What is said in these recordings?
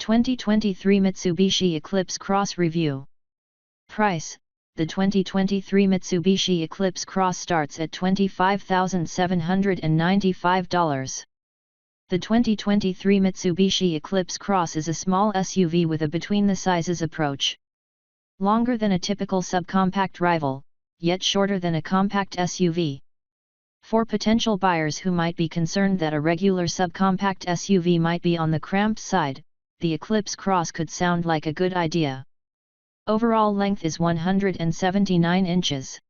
2023 Mitsubishi Eclipse Cross Review. Price: the 2023 Mitsubishi Eclipse Cross starts at $25,795. The 2023 Mitsubishi Eclipse Cross is a small SUV with a between-the-sizes approach. Longer than a typical subcompact rival, yet shorter than a compact SUV. For potential buyers who might be concerned that a regular subcompact SUV might be on the cramped side, the Eclipse Cross could sound like a good idea. Overall length is 179 inches.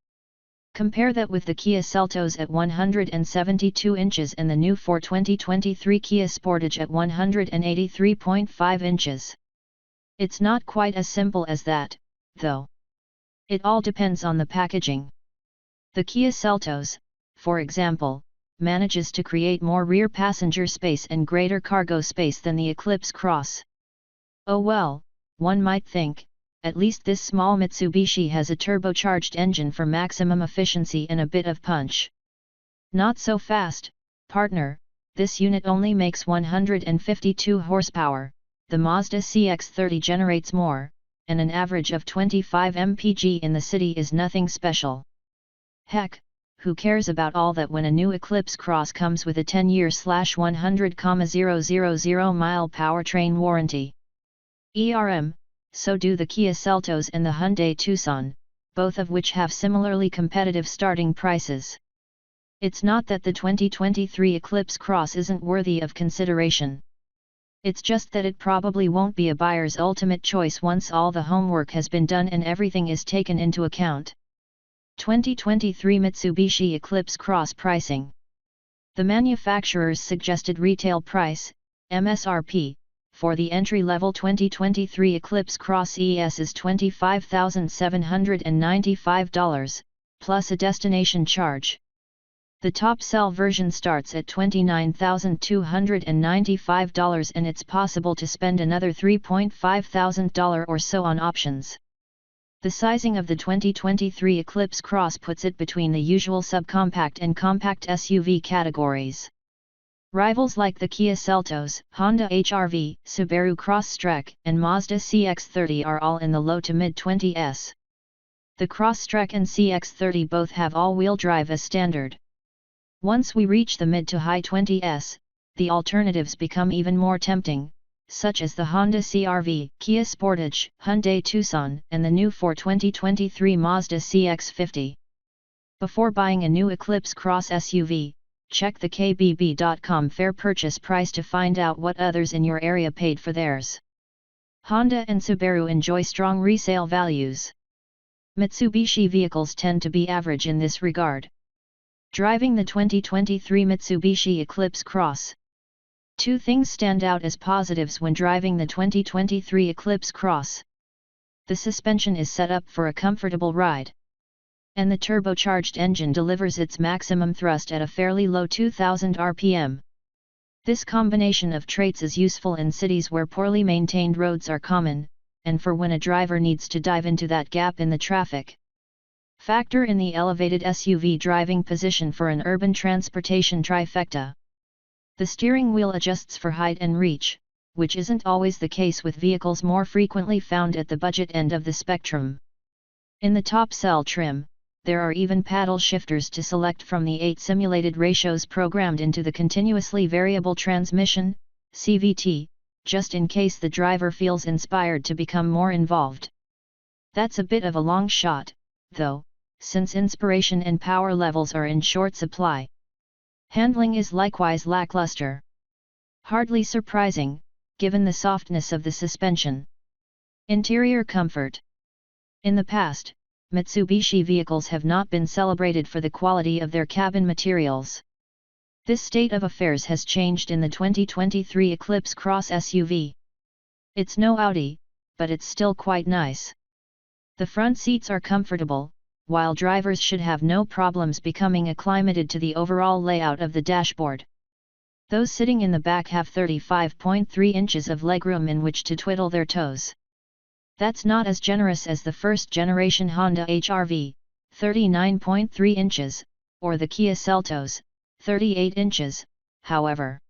Compare that with the Kia Seltos at 172 inches and the new 2023 Kia Sportage at 183.5 inches. It's not quite as simple as that, though. It all depends on the packaging. The Kia Seltos, for example, manages to create more rear passenger space and greater cargo space than the Eclipse Cross. Oh well, one might think, at least this small Mitsubishi has a turbocharged engine for maximum efficiency and a bit of punch. Not so fast, partner. This unit only makes 152 horsepower, the Mazda CX-30 generates more, and an average of 25 mpg in the city is nothing special. Heck, who cares about all that when a new Eclipse Cross comes with a 10-year/100,000 mile powertrain warranty. So do the Kia Seltos and the Hyundai Tucson, both of which have similarly competitive starting prices. It's not that the 2023 Eclipse Cross isn't worthy of consideration. It's just that it probably won't be a buyer's ultimate choice once all the homework has been done and everything is taken into account. 2023 Mitsubishi Eclipse Cross pricing. The manufacturer's suggested retail price, MSRP, for the entry-level 2023 Eclipse Cross ES is $25,795, plus a destination charge. The top-sell version starts at $29,295 and it's possible to spend another $3,500 or so on options. The sizing of the 2023 Eclipse Cross puts it between the usual subcompact and compact SUV categories. Rivals like the Kia Seltos, Honda HR-V, Subaru Crosstrek, and Mazda CX-30 are all in the low to mid-20s. The Crosstrek and CX-30 both have all-wheel drive as standard. Once we reach the mid to high 20s, the alternatives become even more tempting, such as the Honda CR-V, Kia Sportage, Hyundai Tucson, and the new 2023 Mazda CX-50. Before buying a new Eclipse Cross SUV, check the KBB.com fair purchase price to find out what others in your area paid for theirs. Honda and Subaru enjoy strong resale values. Mitsubishi vehicles tend to be average in this regard. Driving the 2023 Mitsubishi Eclipse Cross. Two things stand out as positives when driving the 2023 Eclipse Cross. The suspension is set up for a comfortable ride. And the turbocharged engine delivers its maximum thrust at a fairly low 2000 rpm. This combination of traits is useful in cities where poorly maintained roads are common, and for when a driver needs to dive into that gap in the traffic. Factor in the elevated SUV driving position for an urban transportation trifecta. The steering wheel adjusts for height and reach, which isn't always the case with vehicles more frequently found at the budget end of the spectrum. In the top-sell trim, there are even paddle shifters to select from the 8 simulated ratios programmed into the continuously variable transmission, CVT, just in case the driver feels inspired to become more involved. That's a bit of a long shot, though, since inspiration and power levels are in short supply. Handling is likewise lackluster. Hardly surprising, given the softness of the suspension. Interior comfort. In the past, Mitsubishi vehicles have not been celebrated for the quality of their cabin materials. This state of affairs has changed in the 2023 Eclipse Cross SUV. It's no Audi, but it's still quite nice. The front seats are comfortable, while drivers should have no problems becoming acclimated to the overall layout of the dashboard. Those sitting in the back have 35.3 inches of legroom in which to twiddle their toes. That's not as generous as the first-generation Honda HR-V, 39.3 inches, or the Kia Seltos, 38 inches, however.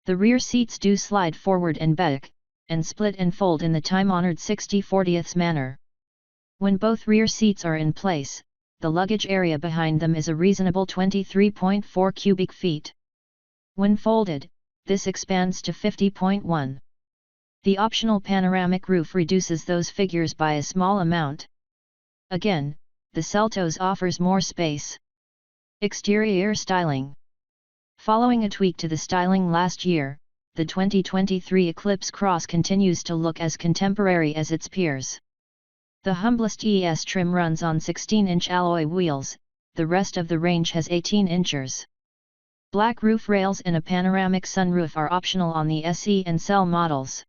The rear seats do slide forward and back, and split and fold in the time-honored 60/40 manner. When both rear seats are in place, the luggage area behind them is a reasonable 23.4 cubic feet. When folded, this expands to 50.1. The optional panoramic roof reduces those figures by a small amount. Again, the Seltos offers more space. Exterior styling. Following a tweak to the styling last year, the 2023 Eclipse Cross continues to look as contemporary as its peers. The humblest ES trim runs on 16-inch alloy wheels, the rest of the range has 18 inches. Black roof rails and a panoramic sunroof are optional on the SE and Cell models.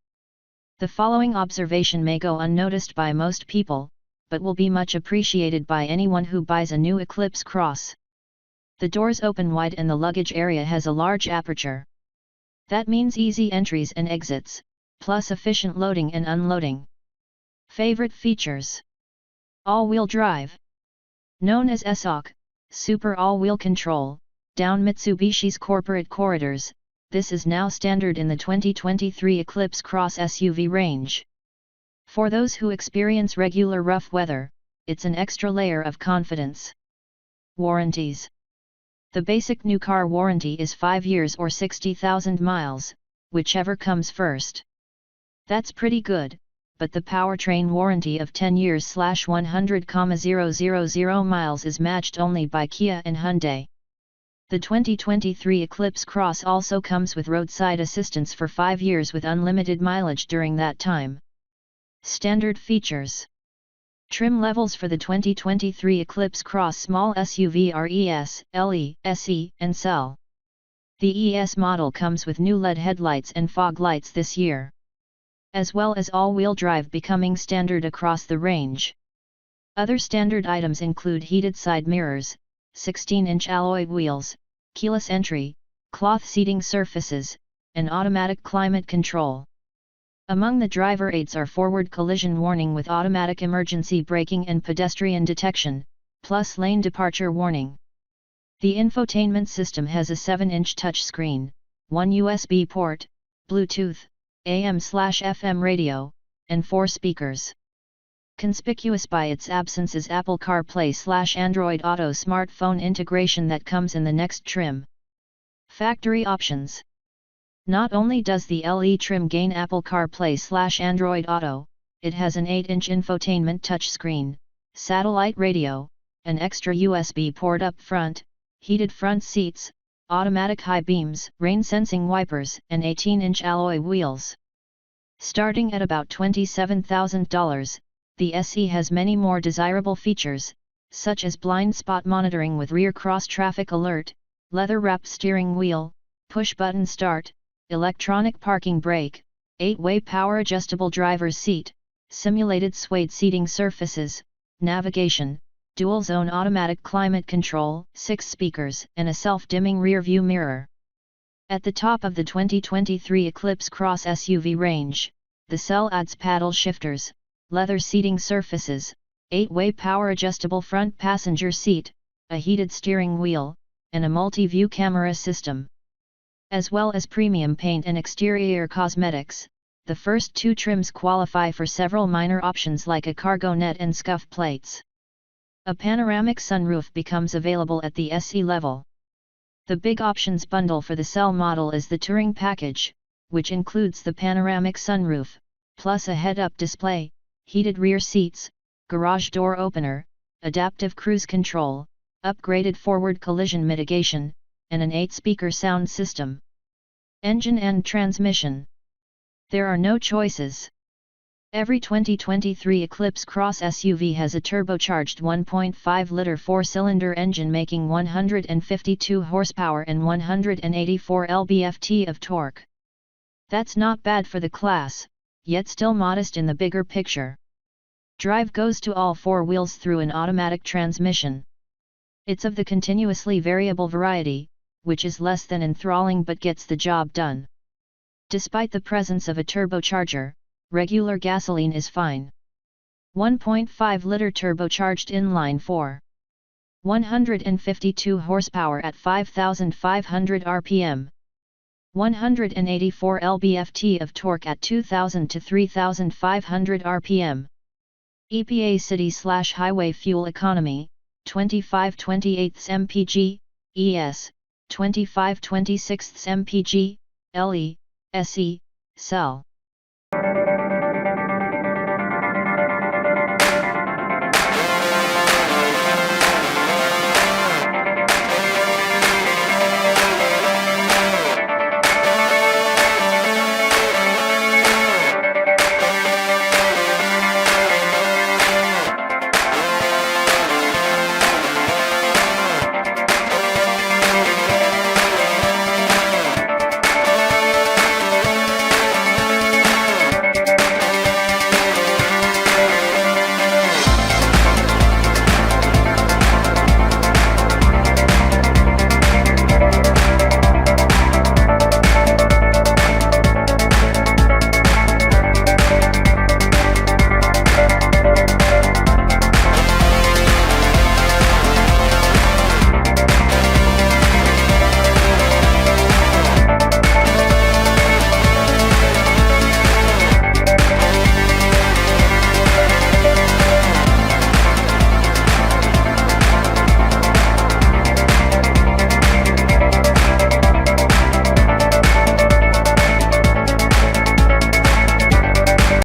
The following observation may go unnoticed by most people, but will be much appreciated by anyone who buys a new Eclipse Cross. The doors open wide and the luggage area has a large aperture. That means easy entries and exits, plus efficient loading and unloading. Favorite features: all-wheel drive. Known as SOC, Super All-Wheel Control, down Mitsubishi's corporate corridors, this is now standard in the 2023 Eclipse Cross SUV range. For those who experience regular rough weather, it's an extra layer of confidence. Warranties. The basic new car warranty is 5 years or 60,000 miles, whichever comes first. That's pretty good, but the powertrain warranty of 10 years/100,000 miles is matched only by Kia and Hyundai. The 2023 Eclipse Cross also comes with roadside assistance for 5 years with unlimited mileage during that time. Standard features. Trim levels for the 2023 Eclipse Cross small SUV are ES, LE, SE, and Cell. The ES model comes with new LED headlights and fog lights this year, as well as all-wheel drive becoming standard across the range. Other standard items include heated side mirrors, 16-inch alloy wheels, keyless entry, cloth seating surfaces, and automatic climate control. Among the driver aids are forward collision warning with automatic emergency braking and pedestrian detection, plus lane departure warning. The infotainment system has a 7-inch touchscreen, 1 USB port, Bluetooth, AM/FM radio, and 4 speakers. Conspicuous by its absence is Apple CarPlay/Android Auto smartphone integration that comes in the next trim. Factory options. Not only does the LE trim gain Apple CarPlay/Android Auto, it has an 8-inch infotainment touchscreen, satellite radio, an extra USB port up front, heated front seats, automatic high beams, rain-sensing wipers, and 18-inch alloy wheels. Starting at about $27,000, the SE has many more desirable features, such as blind spot monitoring with rear cross-traffic alert, leather-wrapped steering wheel, push-button start, electronic parking brake, 8-way power-adjustable driver's seat, simulated suede seating surfaces, navigation, dual-zone automatic climate control, 6 speakers, and a self-dimming rear-view mirror. At the top of the 2023 Eclipse Cross SUV range, the Cell adds paddle shifters, leather seating surfaces, 8-way power-adjustable front passenger seat, a heated steering wheel, and a multi-view camera system. As well as premium paint and exterior cosmetics, the first 2 trims qualify for several minor options like a cargo net and scuff plates. A panoramic sunroof becomes available at the SE level. The big options bundle for the Cell model is the Touring Package, which includes the panoramic sunroof, plus a head-up display, heated rear seats, garage door opener, adaptive cruise control, upgraded forward collision mitigation, and an 8-speaker sound system. Engine and transmission. There are no choices. Every 2023 Eclipse Cross SUV has a turbocharged 1.5-liter 4-cylinder engine making 152 horsepower and 184 lb-ft of torque. That's not bad for the class, yet still modest in the bigger picture. Drive goes to all 4 wheels through an automatic transmission. It's of the continuously variable variety, which is less than enthralling but gets the job done. Despite the presence of a turbocharger, regular gasoline is fine. 1.5-liter turbocharged inline-4. 152 horsepower at 5,500 rpm. 184 lb-ft of torque at 2000 to 3500 rpm. EPA city/highway fuel economy, 25/28 mpg, ES, 25/26 mpg, LE, SE, cell.